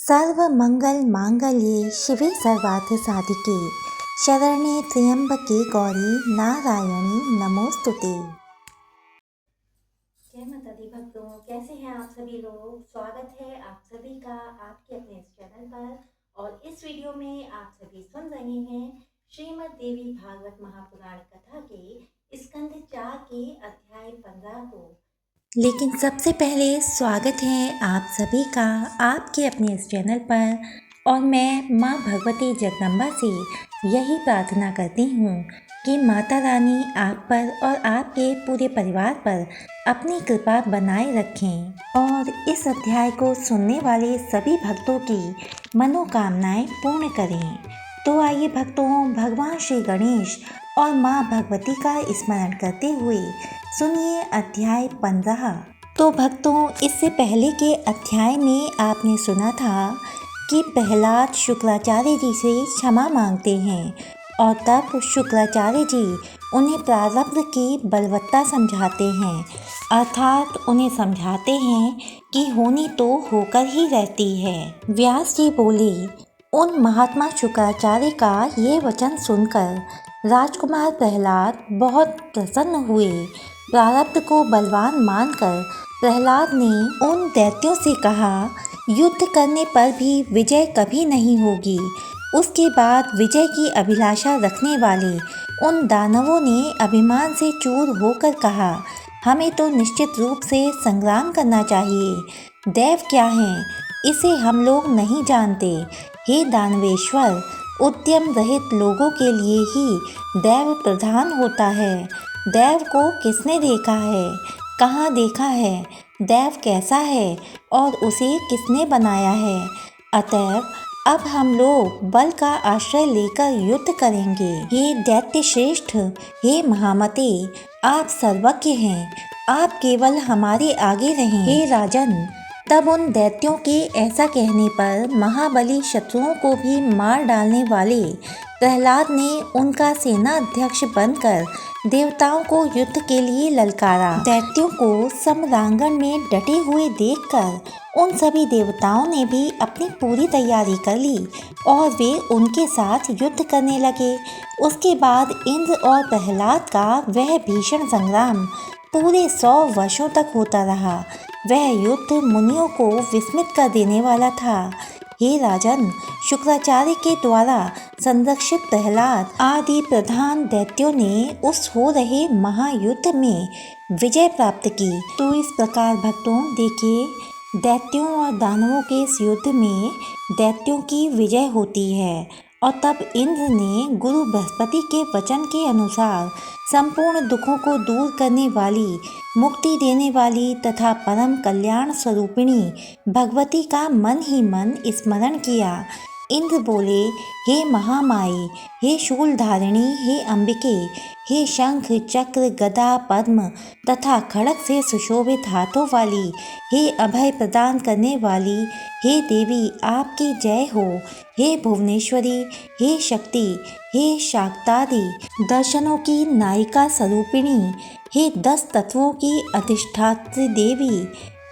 सर्वमंगल मांगल्ये शिवे सर्वार्थ साधिके शरण्ये त्र्यंबके गौरी नारायणी नमोस्तुते। जय माता दी भक्तों, कैसे हैं आप सभी लोग। स्वागत है आप सभी का आपके अपने इस चैनल पर। और इस वीडियो में आप सभी सुन रहे हैं श्रीमद् देवी भागवत महापुराण कथा के स्कंद 4 के अध्याय 15 को। लेकिन सबसे पहले स्वागत है आप सभी का आपके अपने इस चैनल पर। और मैं माँ भगवती जगदम्बा से यही प्रार्थना करती हूँ कि माता रानी आप पर और आपके पूरे परिवार पर अपनी कृपा बनाए रखें और इस अध्याय को सुनने वाले सभी भक्तों की मनोकामनाएं पूर्ण करें। तो आइए भक्तों, भगवान श्री गणेश और माँ भगवती का स्मरण करते हुए सुनिए अध्याय 15। तो भक्तों, इससे पहले के अध्याय में आपने सुना था कि प्रहलाद शुक्राचार्य जी से क्षमा मांगते हैं और तब शुक्राचार्य जी उन्हें प्रारब्ध की बलवत्ता समझाते हैं, अर्थात उन्हें समझाते हैं कि होनी तो होकर ही रहती है। व्यास जी बोले, उन महात्मा शुक्राचार्य का ये वचन सुनकर राजकुमार प्रहलाद बहुत प्रसन्न हुए। प्रारब्ध को बलवान मानकर प्रहलाद ने उन दैत्यों से कहा, युद्ध करने पर भी विजय कभी नहीं होगी। उसके बाद विजय की अभिलाषा रखने वाले उन दानवों ने अभिमान से चूर होकर कहा, हमें तो निश्चित रूप से संग्राम करना चाहिए। दैव क्या हैं, इसे हम लोग नहीं जानते। हे दानवेश्वर, उद्यम रहित लोगों के लिए ही दैव प्रधान होता है। दैव को किसने देखा है, कहाँ देखा है, दैव कैसा है और उसे किसने बनाया है। अतएव अब हम लोग बल का आश्रय लेकर युद्ध करेंगे। हे दैत्य श्रेष्ठ, हे महामते, आप सर्वज्ञ हैं, आप केवल हमारे आगे रहें। हे राजन, तब उन दैत्यों के ऐसा कहने पर महाबली शत्रुओं को भी मार डालने वाले प्रहलाद ने उनका सेनाध्यक्ष बनकर देवताओं को युद्ध के लिए ललकारा। दैत्यों को समरांगण में डटे हुए देखकर उन सभी देवताओं ने भी अपनी पूरी तैयारी कर ली और वे उनके साथ युद्ध करने लगे। उसके बाद इंद्र और प्रहलाद का वह भीषण संग्राम पूरे 100 वर्षों तक होता रहा। वह युद्ध मुनियों को विस्मित कर देने वाला था। हे राजन, शुक्राचार्य के द्वारा संरक्षित प्रहलाद आदि प्रधान दैत्यों ने उस हो रहे महायुद्ध में विजय प्राप्त की। तो इस प्रकार भक्तों देखिए, दैत्यों और दानवों के इस युद्ध में दैत्यों की विजय होती है और तब इंद्र ने गुरु बृहस्पति के वचन के अनुसार संपूर्ण दुखों को दूर करने वाली, मुक्ति देने वाली तथा परम कल्याण स्वरूपिणी भगवती का मन ही मन स्मरण किया। इंद्र बोले, हे महामाई, हे शूलधारिणी, हे अंबिके, हे शंख चक्र गदा पद्म तथा खड़ग से सुशोभित हाथों वाली, हे अभय प्रदान करने वाली, हे देवी आपकी जय हो। हे भुवनेश्वरी, हे शक्ति, हे शाक्तादि दर्शनों की नायिका स्वरूपिणी, हे 10 तत्वों की अधिष्ठात्री देवी,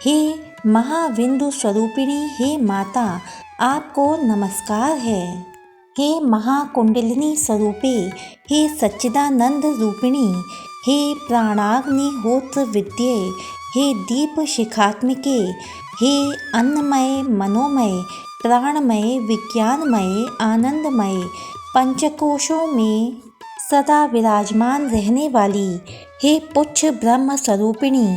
हे महाविंदु स्वरूपिणी, हे माता आपको नमस्कार है। हे महाकुंडलिनी स्वरूपे, हे सच्चिदानंद रूपिणी, हे प्राणाग्निहोत्र विद्ये, हे दीप शिखात्मिके, हे अन्नमय मनोमय प्राणमय विज्ञानमय आनंदमय पंचकोशों में सदा विराजमान रहने वाली, हे पुच्छ ब्रह्म स्वरूपिणी,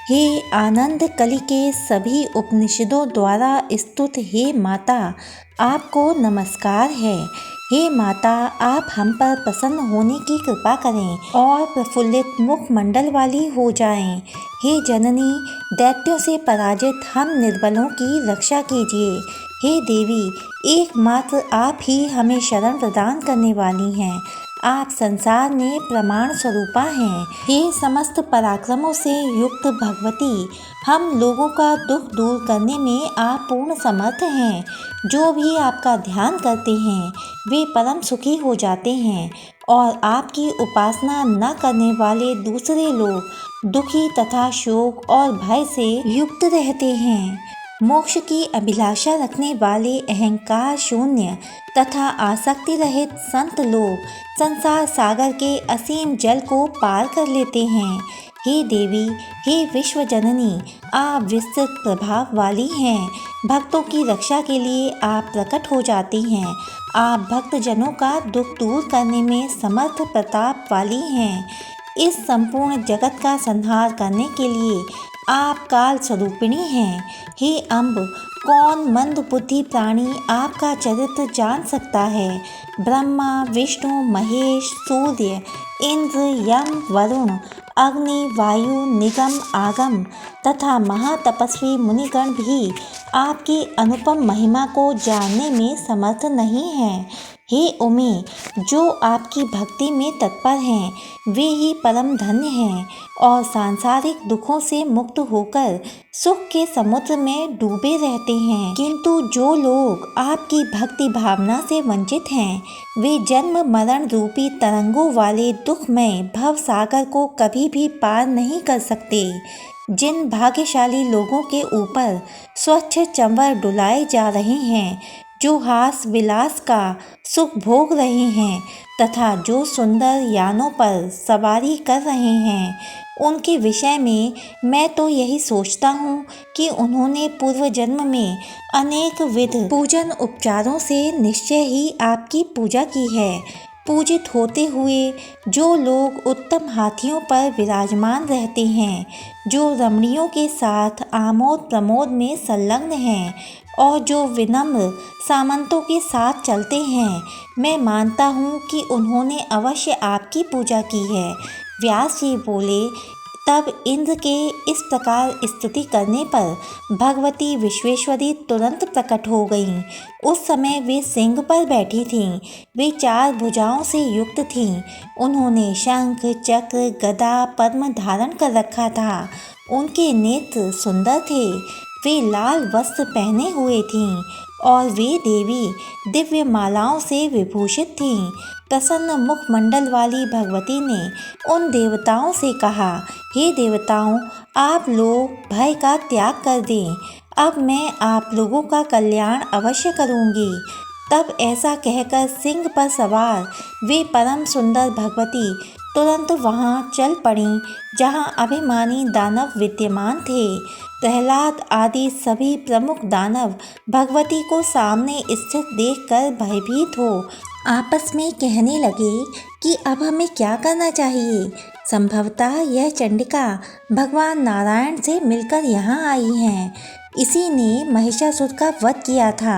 हे आनंद कलि के सभी उपनिषदों द्वारा स्तुत हे माता आपको नमस्कार है। हे माता, आप हम पर प्रसन्न होने की कृपा करें और प्रफुल्लित मुखमंडल वाली हो जाएं। हे जननी, दैत्यों से पराजित हम निर्बलों की रक्षा कीजिए। हे देवी, एकमात्र आप ही हमें शरण प्रदान करने वाली हैं। आप संसार में प्रमाण स्वरूपा हैं। हे समस्त पराक्रमों से युक्त भगवती, हम लोगों का दुख दूर करने में आप पूर्ण समर्थ हैं। जो भी आपका ध्यान करते हैं वे परम सुखी हो जाते हैं और आपकी उपासना न करने वाले दूसरे लोग दुखी तथा शोक और भय से युक्त रहते हैं। मोक्ष की अभिलाषा रखने वाले अहंकार शून्य तथा आसक्ति रहित संत लोग संसार सागर के असीम जल को पार कर लेते हैं। हे देवी, हे विश्व जननी, आप विस्तृत प्रभाव वाली हैं। भक्तों की रक्षा के लिए आप प्रकट हो जाती हैं। आप भक्तजनों का दुख दूर करने में समर्थ प्रताप वाली हैं। इस संपूर्ण जगत का संहार करने के लिए आप काल स्वरूपिणी हैं। हे अम्ब, कौन मंद बुद्धि प्राणी आपका चरित्र जान सकता है। ब्रह्मा, विष्णु, महेश, सूर्य, इंद्र, यम, वरुण, अग्नि, वायु, निगम, आगम तथा महातपस्वी मुनिगण भी आपकी अनुपम महिमा को जानने में समर्थ नहीं हैं। हे उमे, जो आपकी भक्ति में तत्पर हैं वे ही परम धन्य हैं और सांसारिक दुखों से मुक्त होकर सुख के समुद्र में डूबे रहते हैं। किंतु जो लोग आपकी भक्ति भावना से वंचित हैं वे जन्म मरण रूपी तरंगों वाले दुखमय भव सागर को कभी भी पार नहीं कर सकते। जिन भाग्यशाली लोगों के ऊपर स्वच्छ चंवर डुलाए जा रहे हैं, जो हास विलास का सुख भोग रहे हैं तथा जो सुंदर यानों पर सवारी कर रहे हैं, उनके विषय में मैं तो यही सोचता हूँ कि उन्होंने पूर्व जन्म में अनेक विध पूजन उपचारों से निश्चय ही आपकी पूजा की है। पूजित होते हुए जो लोग उत्तम हाथियों पर विराजमान रहते हैं, जो रमणियों के साथ आमोद प्रमोद में संलग्न हैं और जो विनम्र सामंतों के साथ चलते हैं, मैं मानता हूँ कि उन्होंने अवश्य आपकी पूजा की है। व्यास जी बोले, तब इंद्र के इस प्रकार स्तुति करने पर भगवती विश्वेश्वरी तुरंत प्रकट हो गईं। उस समय वे सिंह पर बैठी थीं। वे 4 भुजाओं से युक्त थीं। उन्होंने शंख, चक्र, गदा, पद्म धारण कर रखा था। उनके नेत्र सुंदर थे। वे लाल वस्त्र पहने हुए थीं और वे देवी दिव्य मालाओं से विभूषित थीं। प्रसन्न मुखमंडल वाली भगवती ने उन देवताओं से कहा, हे देवताओं, आप लोग भय का त्याग कर दें। अब मैं आप लोगों का कल्याण अवश्य करूंगी। तब ऐसा कहकर सिंह पर सवार वे परम सुंदर भगवती तुरंत वहां चल पड़ीं जहां अभिमानी दानव विद्यमान थे। प्रहलाद आदि सभी प्रमुख दानव भगवती को सामने स्थित देखकर भयभीत हो आपस में कहने लगे कि अब हमें क्या करना चाहिए। संभवतः यह चंडिका भगवान नारायण से मिलकर यहाँ आई हैं। इसी ने महिषासुर का वध किया था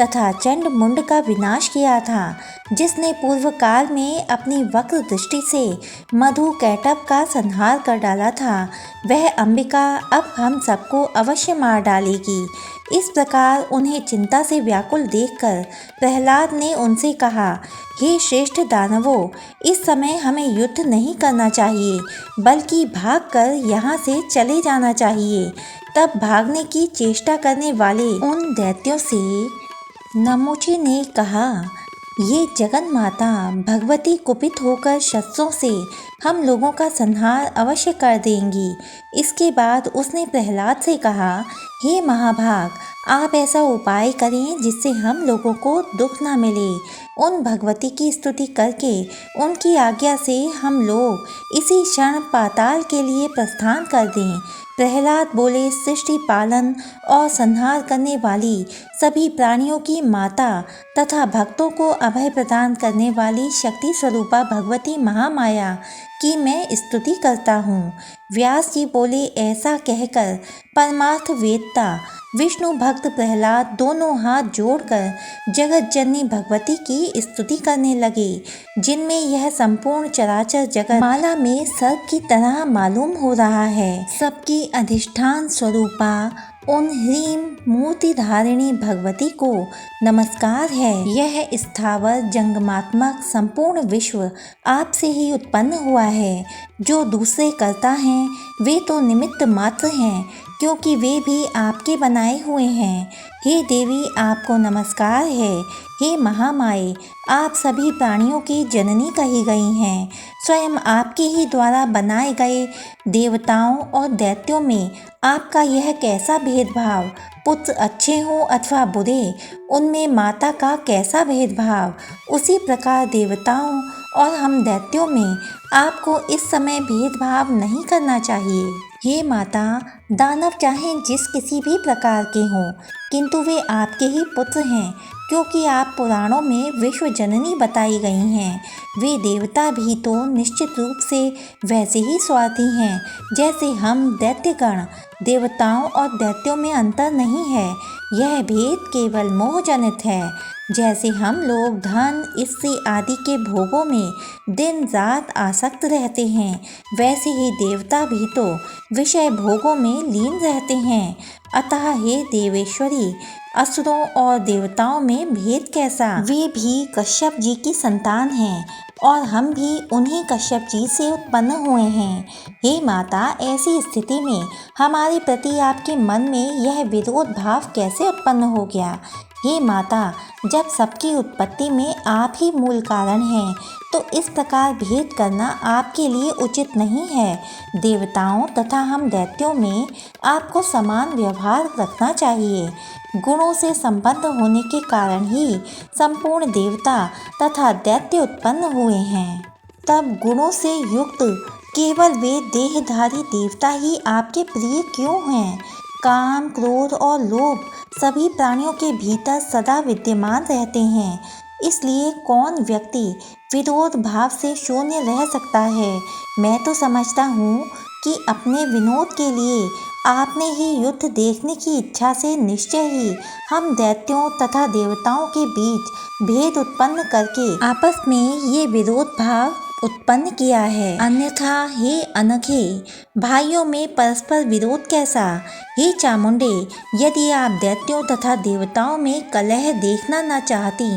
तथा चंड मुंड का विनाश किया था, जिसने पूर्व काल में अपनी वक्र दृष्टि से मधु कैटभ का संहार कर डाला था। वह अंबिका अब हम सबको अवश्य मार डालेगी। इस प्रकार उन्हें चिंता से व्याकुल देखकर प्रहलाद ने उनसे कहा, हे श्रेष्ठ दानवों, इस समय हमें युद्ध नहीं करना चाहिए बल्कि भागकर यहाँ से चले जाना चाहिए। तब भागने की चेष्टा करने वाले उन दैत्यों से नमोची ने कहा, ये जगन माता भगवती कुपित होकर शस्त्रों से हम लोगों का संहार अवश्य कर देंगी। इसके बाद उसने प्रहलाद से कहा, हे महाभाग, आप ऐसा उपाय करें जिससे हम लोगों को दुख न मिले। उन भगवती की स्तुति करके उनकी आज्ञा से हम लोग इसी क्षण पाताल के लिए प्रस्थान कर दें। प्रहलाद बोले, सृष्टि पालन और संहार करने वाली सभी प्राणियों की माता तथा भक्तों को अभय प्रदान करने वाली शक्ति स्वरूपा भगवती महामाया की मैं स्तुति करता हूँ। व्यास जी बोले, ऐसा कहकर परमार्थ वेदता विष्णु भक्त प्रहलाद दोनों हाथ जोड़कर जगत जननी भगवती की स्तुति करने लगे, जिनमें यह संपूर्ण चराचर जगत माला में सर्प की तरह मालूम हो रहा है। सबकी अधिष्ठान स्वरूपा उन ह्रीम मूर्ति धारिणी भगवती को नमस्कार है। यह स्थावर जंगमात्मक संपूर्ण विश्व आपसे ही उत्पन्न हुआ है। जो दूसरे करता हैं वे तो निमित्त मात्र हैं, क्योंकि वे भी आपके बनाए हुए हैं। हे देवी, आपको नमस्कार है। हे महामाए, आप सभी प्राणियों की जननी कही गई हैं। स्वयं आपके ही द्वारा बनाए गए देवताओं और दैत्यों में आपका यह कैसा भेदभाव? पुत्र अच्छे हों अथवा बुरे, उनमें माता का कैसा भेदभाव? उसी प्रकार देवताओं और हम दैत्यों में आपको इस समय भेदभाव नहीं करना चाहिए। हे माता, दानव चाहे जिस किसी भी प्रकार के हों, किंतु वे आपके ही पुत्र हैं, क्योंकि आप पुराणों में विश्व जननी बताई गई हैं। वे देवता भी तो निश्चित रूप से वैसे ही स्वार्थी हैं जैसे हम दैत्यगण। देवताओं और दैत्यों में अंतर नहीं है, यह भेद केवल मोहजनित है। जैसे हम लोग धन, स्त्री आदि के भोगों में दिन रात आसक्त रहते हैं, वैसे ही देवता भी तो विषय भोगों में लीन रहते हैं। अतः हे देवेश्वरी, असुरों और देवताओं में भेद कैसा? वे भी कश्यप जी की संतान हैं और हम भी उन्हीं कश्यप जी से उत्पन्न हुए हैं। हे माता, ऐसी स्थिति में हमारे प्रति आपके मन में यह विरोध भाव कैसे उत्पन्न हो गया? हे माता, जब सबकी उत्पत्ति में आप ही मूल कारण हैं, तो इस प्रकार भेद करना आपके लिए उचित नहीं है। देवताओं तथा हम दैत्यों में आपको समान व्यवहार रखना चाहिए। गुणों से संबद्ध होने के कारण ही संपूर्ण देवता तथा दैत्य उत्पन्न हुए हैं। तब गुणों से युक्त केवल वे देहधारी देवता ही आपके प्रिय क्यों हैं? काम, क्रोध और लोभ सभी प्राणियों के भीतर सदा विद्यमान रहते हैं, इसलिए कौन व्यक्ति विरोध भाव से शून्य रह सकता है? मैं तो समझता हूँ कि अपने विनोद के लिए आपने ही युद्ध देखने की इच्छा से निश्चय ही हम दैत्यों तथा देवताओं के बीच भेद उत्पन्न करके आपस में ये विरोध भाव उत्पन्न किया है। अन्यथा हे अनघे, भाइयों में परस्पर विरोध कैसा? हे चामुंडे, यदि आप दैत्यों तथा देवताओं में कलह देखना न चाहती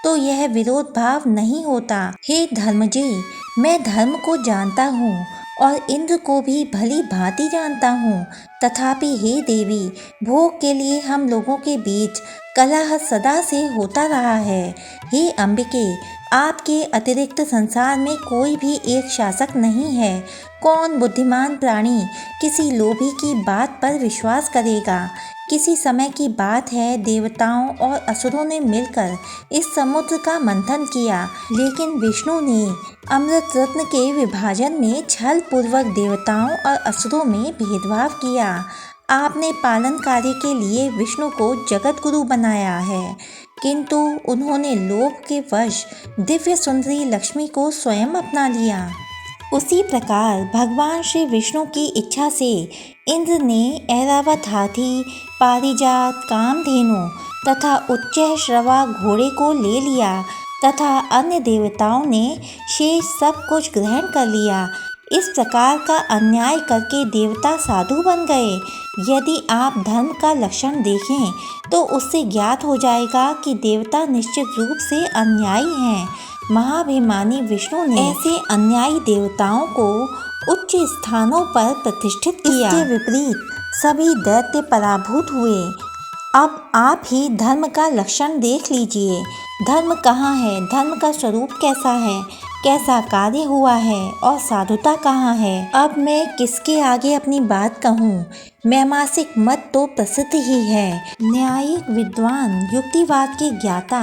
तो यह विरोध भाव नहीं होता। हे धर्मजे, मैं धर्म को जानता हूँ और इंद्र को भी भली भांति जानता हूँ, तथापि हे देवी, भोग के लिए हम लोगों के बीच कलह सदा से होता रहा है। हे अंबिके, आपके अतिरिक्त संसार में कोई भी एक शासक नहीं है। कौन बुद्धिमान प्राणी किसी लोभी की बात पर विश्वास करेगा? किसी समय की बात है, देवताओं और असुरों ने मिलकर इस समुद्र का मंथन किया, लेकिन विष्णु ने अमृत रत्न के विभाजन में छल पूर्वक देवताओं और असुरों में भेदभाव किया। आपने पालन कार्य के लिए विष्णु को जगत गुरु बनाया है, किंतु उन्होंने लोभ के वश दिव्य सुंदरी लक्ष्मी को स्वयं अपना लिया। उसी प्रकार भगवान श्री विष्णु की इच्छा से इंद्र ने ऐरावत हाथी, पारिजात, कामधेनु तथा उच्चैःश्रवा घोड़े को ले लिया तथा अन्य देवताओं ने शेष सब कुछ ग्रहण कर लिया। इस प्रकार का अन्याय करके देवता साधु बन गए। यदि आप धर्म का लक्षण देखें तो उससे ज्ञात हो जाएगा कि देवता निश्चित रूप से अन्यायी हैं। महाभिमानी विष्णु ने ऐसे अन्यायी देवताओं को उच्च स्थानों पर प्रतिष्ठित किया। इसके विपरीत सभी दैत्य पराभूत हुए। अब आप ही धर्म का लक्षण देख लीजिए। धर्म कहाँ है? धर्म का स्वरूप कैसा है? कैसा कार्य हुआ है? और साधुता कहाँ है? अब मैं किसके आगे अपनी बात कहूँ? मैमासिक मत तो प्रसिद्ध ही है। न्यायिक विद्वान युक्तिवाद के ज्ञाता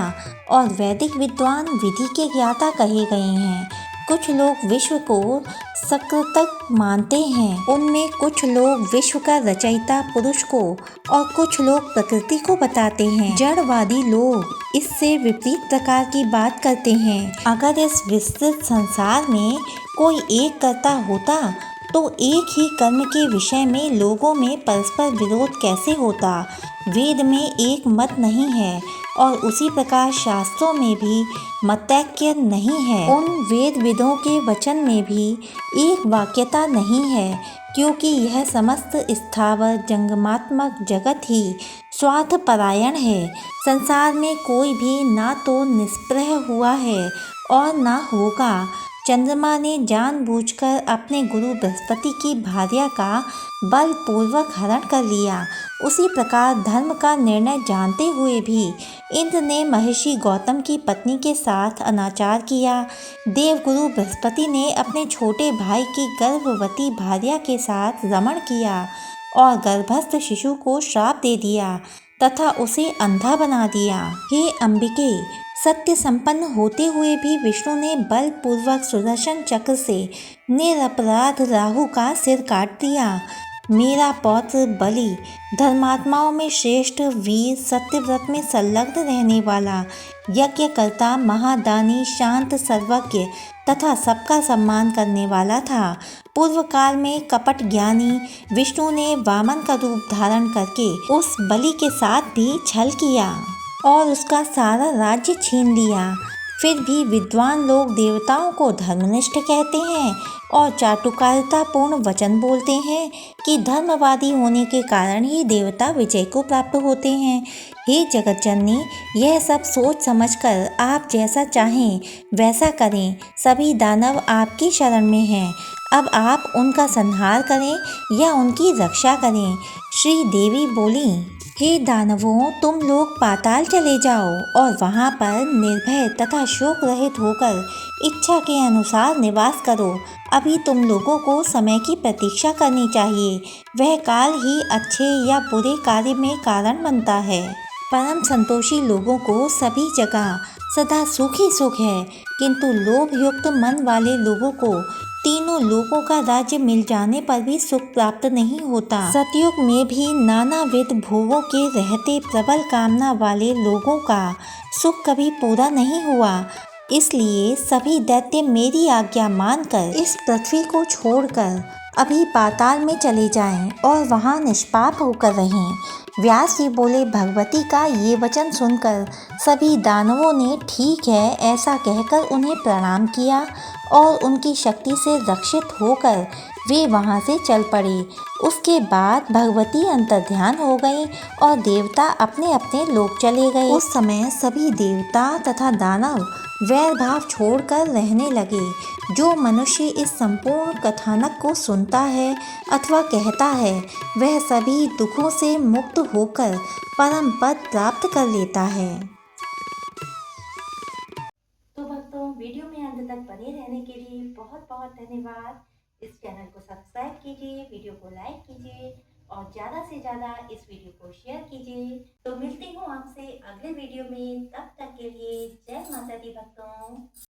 और वैदिक विद्वान विधि के ज्ञाता कहे गए हैं। कुछ लोग विश्व को सकृतक मानते हैं, उनमें कुछ लोग विश्व का रचयिता पुरुष को और कुछ लोग प्रकृति को बताते हैं। जड़वादी लोग इससे विपरीत प्रकार की बात करते हैं। अगर इस विस्तृत संसार में कोई एक कर्ता होता तो एक ही कर्म के विषय में लोगों में परस्पर विरोध कैसे होता? वेद में एक मत नहीं है और उसी प्रकार शास्त्रों में भी मतैक्य नहीं है। उन वेदविदों के वचन में भी एक वाक्यता नहीं है, क्योंकि यह समस्त स्थावर जंगमात्मक जगत ही स्वार्थपरायण है। संसार में कोई भी ना तो निष्प्रह हुआ है और ना होगा। चंद्रमा ने जानबूझकर अपने गुरु बृहस्पति की भार्या का बलपूर्वक हरण कर लिया। उसी प्रकार धर्म का निर्णय जानते हुए भी इंद्र ने महर्षि गौतम की पत्नी के साथ अनाचार किया। देवगुरु बृहस्पति ने अपने छोटे भाई की गर्भवती भार्या के साथ रमण किया और गर्भस्थ शिशु को श्राप दे दिया तथा उसे अंधा बना दिया। हे अंबिके, सत्य संपन्न होते हुए भी विष्णु ने बलपूर्वक सुदर्शन चक्र से निरपराध राहु का सिर काट दिया। मेरा पौत्र बलि धर्मात्माओं में श्रेष्ठ, वीर, सत्यव्रत में संलग्न रहने वाला, यज्ञकर्ता, महादानी, शांत, सर्वज्ञ तथा सबका सम्मान करने वाला था। पूर्व काल में कपट ज्ञानी विष्णु ने वामन का रूप धारण करके उस बलि के साथ भी छल किया और उसका सारा राज्य छीन लिया। फिर भी विद्वान लोग देवताओं को धर्मनिष्ठ कहते हैं और चाटुकारितापूर्ण वचन बोलते हैं कि धर्मवादी होने के कारण ही देवता विजय को प्राप्त होते हैं। हे जगत जननी, यह सब सोच समझकर आप जैसा चाहें वैसा करें। सभी दानव आपकी शरण में हैं। अब आप उनका संहार करें या उनकी रक्षा करें। श्री देवी बोली, हे दानवों, तुम लोग पाताल चले जाओ और वहाँ पर निर्भय तथा शोक रहित होकर इच्छा के अनुसार निवास करो। अभी तुम लोगों को समय की प्रतीक्षा करनी चाहिए। वह काल ही अच्छे या बुरे कार्य में कारण बनता है। परम संतोषी लोगों को सभी जगह सदा सुख ही सुख है, किंतु लोभ युक्त मन वाले लोगों को तीनों लोकों का राज्य मिल जाने पर भी सुख प्राप्त नहीं होता। सतयुग में भी नानाविध भोगों के रहते प्रबल कामना वाले लोगों का सुख कभी पूरा नहीं हुआ। इसलिए सभी दैत्य मेरी आज्ञा मानकर इस पृथ्वी को छोड़कर अभी पाताल में चले जाएं और वहां निष्पाप होकर रहें। व्यास जी बोले, भगवती का ये वचन सुनकर सभी दानवों ने ठीक है ऐसा कहकर उन्हें प्रणाम किया और उनकी शक्ति से रक्षित होकर वे वहां से चल पड़े। उसके बाद भगवती अंतर्ध्यान हो गई और देवता अपने अपने लोक चले गए। उस समय सभी देवता तथा दानव वैर भाव छोड़कर रहने लगे। जो मनुष्य इस संपूर्ण कथानक को सुनता है अथवा कहता है वह सभी दुखों से मुक्त होकर परम पद प्राप्त कर लेता है। तो भक्तों, वीडियो में अंत तक बने रहने के लिए बहुत बहुत धन्यवाद। इस चैनल को सब्सक्राइब कीजिए, वीडियो को लाइक कीजिए और ज़्यादा से ज़्यादा इस वीडियो को शेयर कीजिए। तो मिलती हूँ आपसे अगले वीडियो में, तब तक के लिए जय माता दी भक्तों।